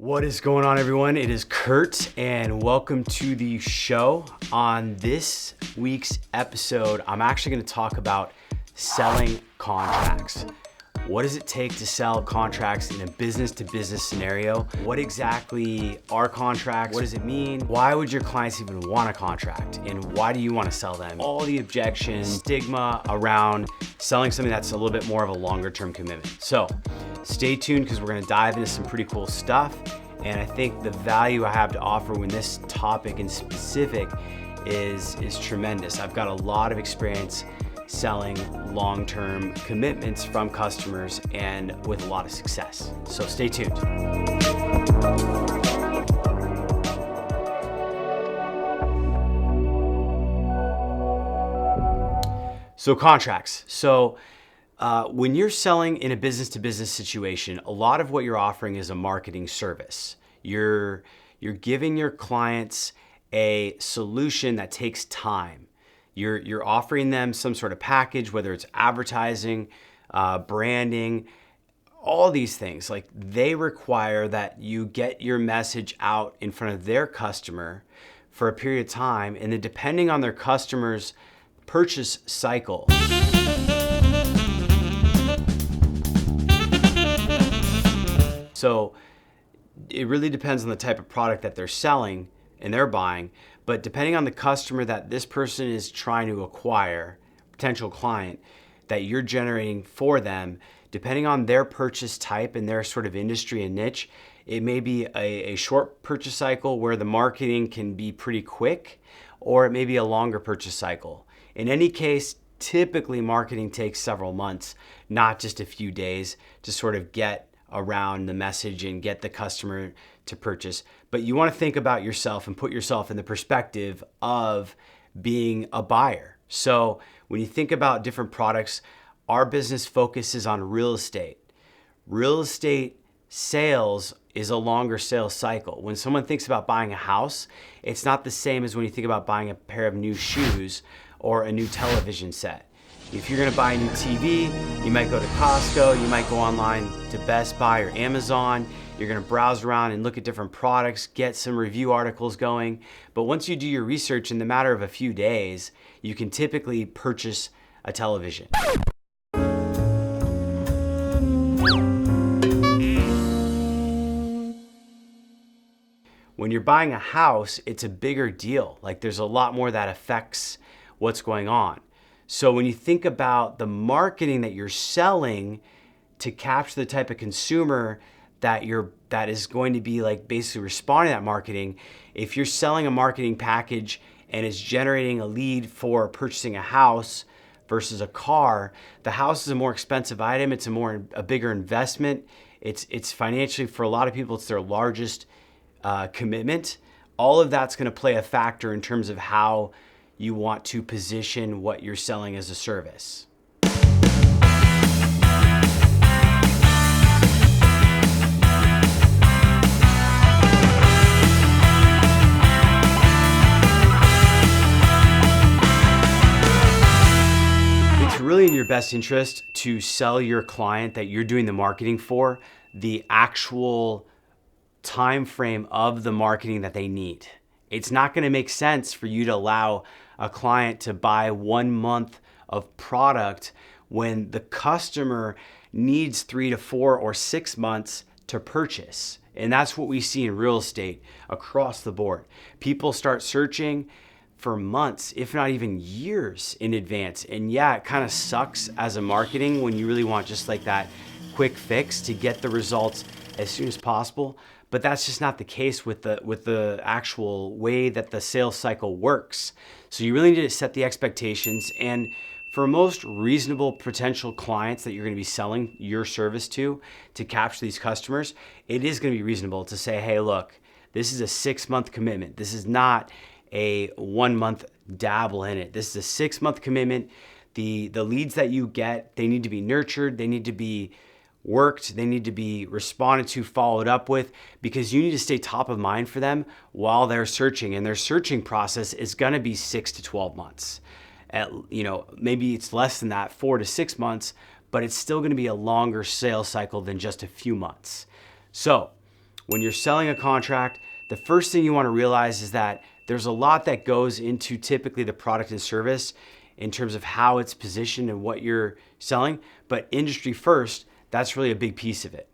What is going on, everyone? It is Kurt, and welcome to the show. On this week's episode, I'm actually going to talk about selling contracts. What does it take to sell contracts in a business-to-business scenario? What exactly are contracts? What does it mean? Why would your clients even want a contract? And why do you want to sell them? All the objections, stigma around selling something that's a little bit more of a longer-term commitment. So stay tuned because we're going to dive into some pretty cool stuff. And I think the value I have to offer when this topic in specific is tremendous. I've got a lot of experience selling long-term commitments from customers and with a lot of success. So stay tuned. So contracts. When you're selling in a business-to-business situation, a lot of what you're offering is a marketing service. You're giving your clients a solution that takes time. You're offering them some sort of package, whether it's advertising, branding, all these things. Like, they require that you get your message out in front of their customer for a period of time, and then depending on their customer's purchase cycle. So it really depends on the type of product that they're selling and they're buying, but depending on the customer that this person is trying to acquire, potential client that you're generating for them, depending on their purchase type and their sort of industry and niche, it may be a short purchase cycle where the marketing can be pretty quick, or it may be a longer purchase cycle. In any case, typically marketing takes several months, not just a few days, to sort of get around the message and get the customer to purchase. But you want to think about yourself and put yourself in the perspective of being a buyer. So when you think about different products, our business focuses on real estate. Real estate sales is a longer sales cycle. When someone thinks about buying a house, it's not the same as when you think about buying a pair of new shoes or a new television set. If you're gonna buy a new TV, you might go to Costco, you might go online to Best Buy or Amazon. You're gonna browse around and look at different products, get some review articles going. But once you do your research, in the matter of a few days, you can typically purchase a television. When you're buying a house, it's a bigger deal. Like, there's a lot more that affects what's going on. So when you think about the marketing that you're selling to capture the type of consumer that is going to be like basically responding to that marketing, if you're selling a marketing package and it's generating a lead for purchasing a house versus a car, the house is a more expensive item. It's a bigger investment. It's financially, for a lot of people, it's their largest commitment. All of that's going to play a factor in terms of how you want to position what you're selling as a service. It's really in your best interest to sell your client that you're doing the marketing for the actual time frame of the marketing that they need. It's not going to make sense for you to allow a client to buy 1 month of product when the customer needs 3 to 4 or 6 months to purchase. And that's what we see in real estate across the board. People start searching for months, if not even years in advance. And yeah, it kind of sucks as a marketing when you really want just like that quick fix to get the results as soon as possible. But that's just not the case with the actual way that the sales cycle works. So you really need to set the expectations. And for most reasonable potential clients that you're going to be selling your service to capture these customers, it is going to be reasonable to say, hey, look, this is a 6-month commitment. This is not a 1 month dabble in it. This is a 6-month commitment. The leads that you get, they need to be nurtured. They need to be worked. They need to be responded to, followed up with, because you need to stay top of mind for them while they're searching. And their searching process is going to be 6 to 12 months. Maybe it's less than that, 4 to 6 months, but it's still going to be a longer sales cycle than just a few months. So when you're selling a contract, the first thing you want to realize is that there's a lot that goes into typically the product and service in terms of how it's positioned and what you're selling. But industry first, that's really a big piece of it.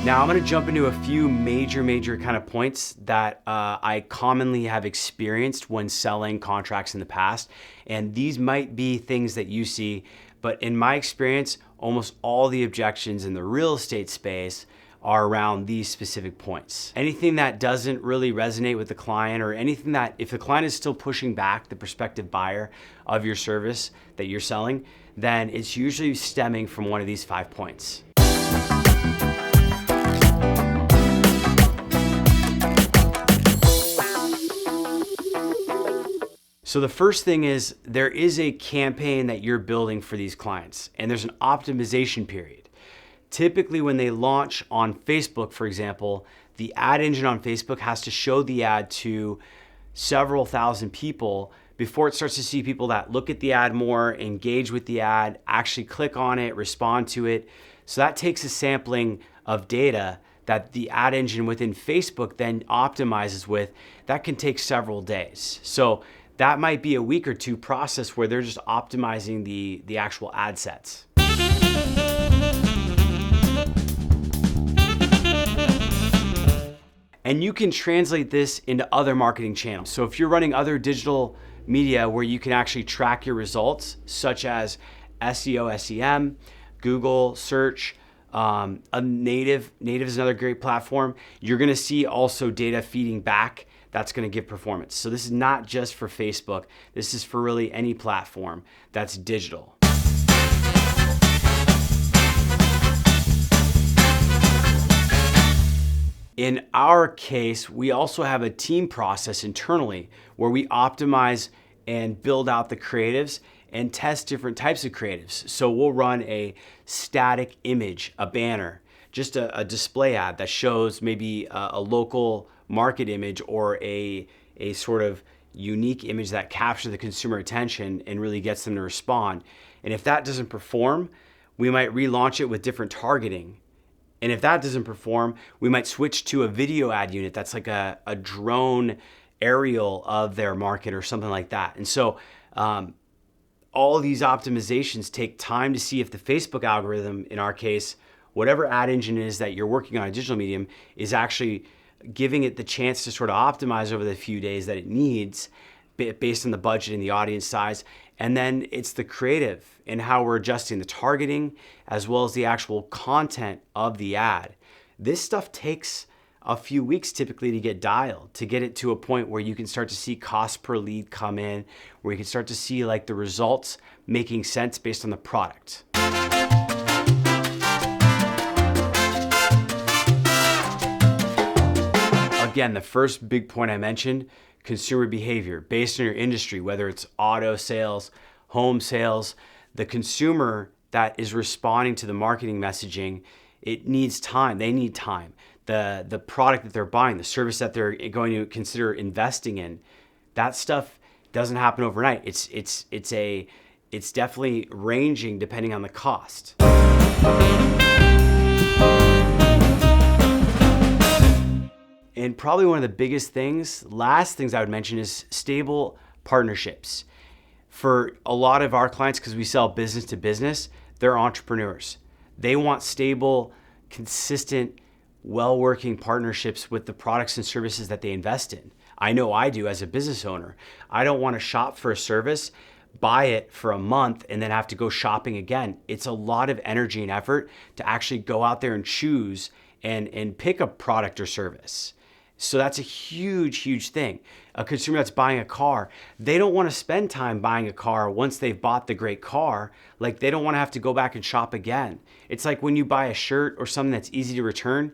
Now I'm going to jump into a few major kind of points that I commonly have experienced when selling contracts in the past. And these might be things that you see, but in my experience, almost all the objections in the real estate space are around these specific points. Anything that doesn't really resonate with the client, or anything that, if the client is still pushing back the prospective buyer of your service that you're selling, then it's usually stemming from one of these 5 points. So the first thing is there is a campaign that you're building for these clients, and there's an optimization period. Typically when they launch on Facebook, for example, the ad engine on Facebook has to show the ad to several thousand people before it starts to see people that look at the ad more, engage with the ad, actually click on it, respond to it. So that takes a sampling of data that the ad engine within Facebook then optimizes with. That can take several days. So that might be a week or two process where they're just optimizing the actual ad sets. And you can translate this into other marketing channels. So if you're running other digital media where you can actually track your results, such as SEO, SEM, Google search, Native is another great platform. You're gonna see also data feeding back that's gonna give performance. So this is not just for Facebook. This is for really any platform that's digital. In our case, we also have a team process internally where we optimize and build out the creatives and test different types of creatives. So we'll run a static image, a banner, just a display ad that shows maybe a local market image or a sort of unique image that captures the consumer attention and really gets them to respond. And if that doesn't perform, we might relaunch it with different targeting. And if that doesn't perform, we might switch to a video ad unit that's like a drone aerial of their market or something like that. And so all of these optimizations take time to see if the Facebook algorithm, in our case, whatever ad engine is that you're working on a digital medium, is actually giving it the chance to sort of optimize over the few days that it needs based on the budget and the audience size. And then it's the creative and how we're adjusting the targeting as well as the actual content of the ad. This stuff takes a few weeks typically to get dialed, to get it to a point where you can start to see cost per lead come in, where you can start to see like the results making sense based on the product. Again, the first big point I mentioned, consumer behavior based on your industry, whether it's auto sales, home sales, the consumer that is responding to the marketing messaging, it needs time. They need time. The product that they're buying, the service that they're going to consider investing in, that stuff doesn't happen overnight. It's definitely ranging depending on the cost. And probably one of the biggest things, last things I would mention, is stable partnerships. For a lot of our clients, because we sell business to business, they're entrepreneurs. They want stable, consistent, well-working partnerships with the products and services that they invest in. I know I do as a business owner. I don't want to shop for a service, buy it for a month, and then have to go shopping again. It's a lot of energy and effort to actually go out there and choose and pick a product or service. So that's a huge thing. A consumer that's buying a car, they don't want to spend time buying a car once they've bought the great car. Like, they don't want to have to go back and shop again. It's like when you buy a shirt or something that's easy to return,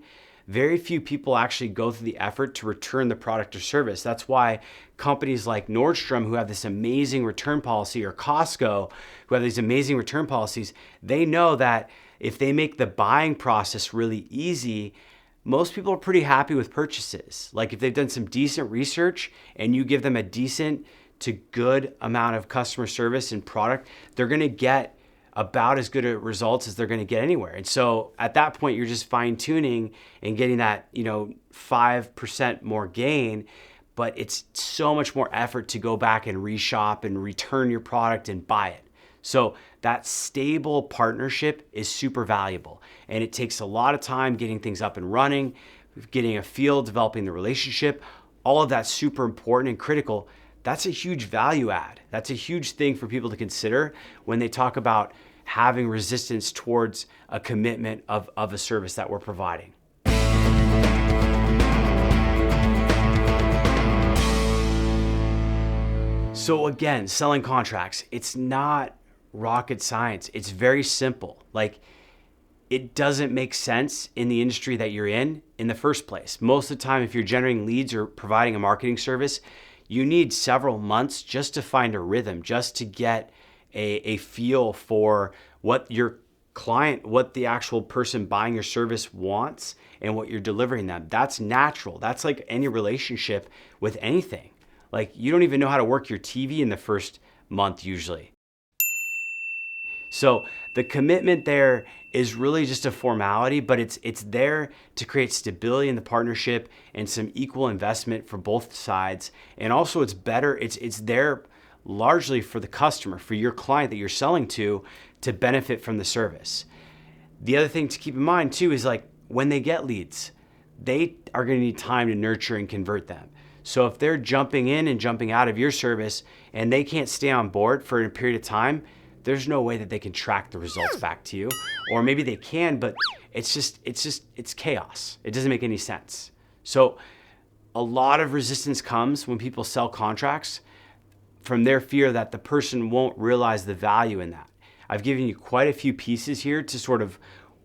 very few people actually go through the effort to return the product or service. That's why companies like Nordstrom, who have this amazing return policy, or Costco, who have these amazing return policies, they know that if they make the buying process really easy, most people are pretty happy with purchases. Like if they've done some decent research and you give them a decent to good amount of customer service and product, they're going to get about as good at results as they're going to get anywhere. And so at that point, you're just fine tuning and getting that, 5% more gain, but it's so much more effort to go back and reshop and return your product and buy it. So that stable partnership is super valuable, and it takes a lot of time getting things up and running, getting a feel, developing the relationship. All of that's super important and critical. That's a huge value add. That's a huge thing for people to consider when they talk about having resistance towards a commitment of a service that we're providing. So again, selling contracts, it's not rocket science. It's very simple. Like, it doesn't make sense in the industry that you're in the first place. Most of the time, if you're generating leads or providing a marketing service, you need several months just to find a rhythm, just to get a feel for what your client, what the actual person buying your service wants and what you're delivering them. That's natural. That's like any relationship with anything. Like, you don't even know how to work your TV in the first month usually. So the commitment there is really just a formality, but it's there to create stability in the partnership and some equal investment for both sides. And also it's there largely for the customer, for your client that you're selling to benefit from the service. The other thing to keep in mind too is, like, when they get leads, they are going to need time to nurture and convert them. So if they're jumping in and jumping out of your service and they can't stay on board for a period of time, there's no way that they can track the results back to you. Or maybe they can, but it's chaos. It doesn't make any sense. So a lot of resistance comes when people sell contracts from their fear that the person won't realize the value in that. I've given you quite a few pieces here to sort of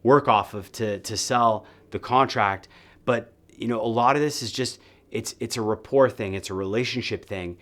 work off of to sell the contract, but a lot of this is just, it's a rapport thing. It's a relationship thing.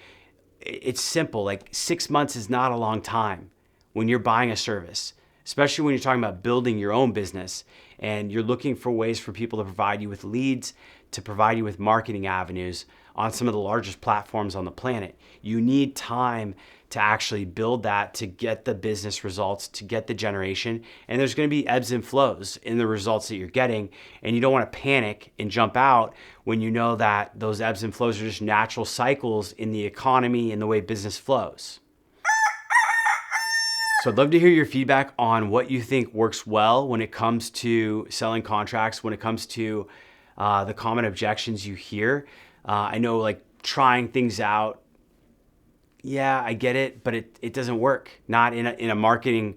It's simple. Like, 6 months is not a long time when you're buying a service, especially when you're talking about building your own business and you're looking for ways for people to provide you with leads, to provide you with marketing avenues on some of the largest platforms on the planet. You need time to actually build that, to get the business results, to get the generation. And there's going to be ebbs and flows in the results that you're getting. And you don't want to panic and jump out when you know that those ebbs and flows are just natural cycles in the economy and the way business flows. So I'd love to hear your feedback on what you think works well when it comes to selling contracts, when it comes to the common objections you hear. I know, like, trying things out, yeah, I get it, but it doesn't work. Not in a marketing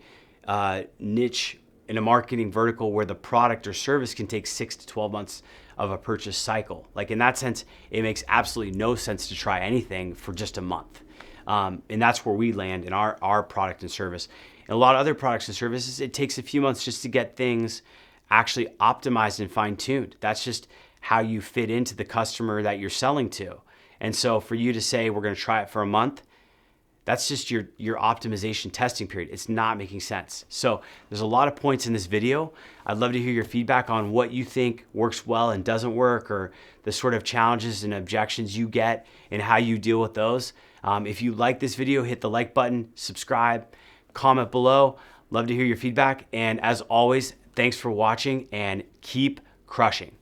niche, in a marketing vertical where the product or service can take 6 to 12 months of a purchase cycle. Like, in that sense, it makes absolutely no sense to try anything for just a month. And that's where we land in our product and service. And a lot of other products and services, it takes a few months just to get things actually optimized and fine-tuned. That's just how you fit into the customer that you're selling to. And so for you to say, we're going to try it for a month, that's just your optimization testing period. It's not making sense. So there's a lot of points in this video. I'd love to hear your feedback on what you think works well and doesn't work, or the sort of challenges and objections you get and how you deal with those. If you like this video, hit the like button, subscribe, comment below. Love to hear your feedback. And as always, thanks for watching and keep crushing.